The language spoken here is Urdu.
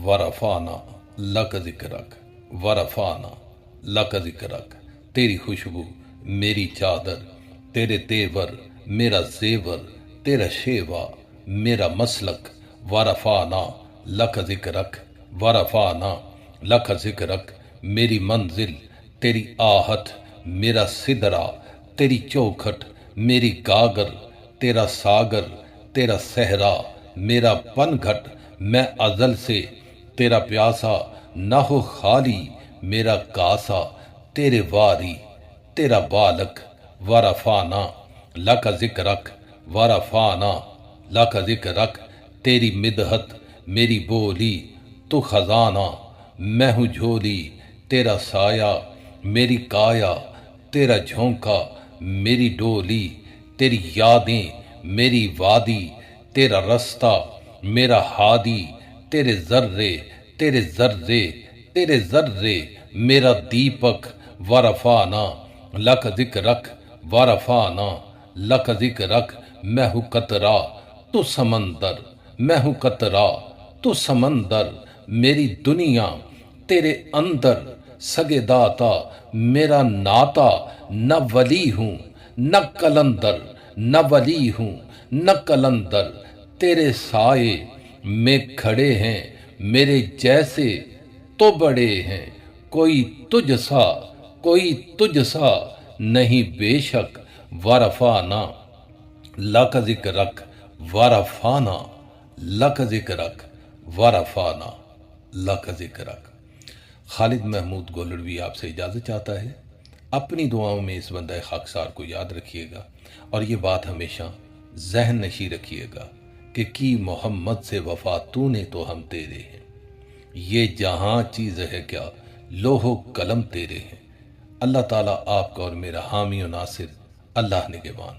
ورفعنا لک ذکرک، ورفعنا لک ذکرک، تیری خوشبو میری چادر، تیرے تیور میرا زیور، تیرا شیوا میرا مسلک، ورفعنا لک ذکرک، ورفعنا لک ذکرک، میری منزل تیری آہت میرا سدرا، تیری چوکھٹ میری گاگر، تیرا ساگر تیرا صحرا میرا پن گھٹ، میں ازل سے تیرا پیاسا، نہ ہو خالی میرا کاسا، تیرے واری تیرا بالک، ورفعنا لک ذکرک، ورفعنا لک ذکرک، تیری مدحت میری بولی، تو خزانہ میں ہوں جھولی، تیرا سایہ میری کایا، تیرا جھونکا میری ڈولی، تیری یادیں میری وادی، تیرا رستہ میرا ہادی، تیرے ذرے تیرے ذرے تیرے ذرے میرا دیپک، ورفعنا لک ذکرک، ورفعنا لک ذکرک، میں ہوں قطرہ تو سمندر، میں ہوں قطرہ تو سمندر، میری دنیا تیرے اندر، سگے داتا میرا ناتا، نہ ولی ہوں نہ کلندر، نہ ولی ہوں نہ کلندر، تیرے سائے میں کھڑے ہیں میرے جیسے تو بڑے ہیں، کوئی تجھ سا کوئی تجھ سا نہیں بے شک، ورفعنا لک ذکرک، ورفعنا لک ذکرک، ورفعنا لک ذکرک۔ خالد محمود گولڑوی آپ سے اجازت چاہتا ہے، اپنی دعاؤں میں اس بندہ خاکسار کو یاد رکھیے گا، اور یہ بات ہمیشہ ذہن نشی رکھیے گا کہ کی محمد سے وفا تو نے تو ہم تیرے ہیں، یہ جہاں چیز ہے کیا لوح و قلم تیرے ہیں۔ اللہ تعالیٰ آپ کا اور میرا حامی و ناصر اللہ نگہبان۔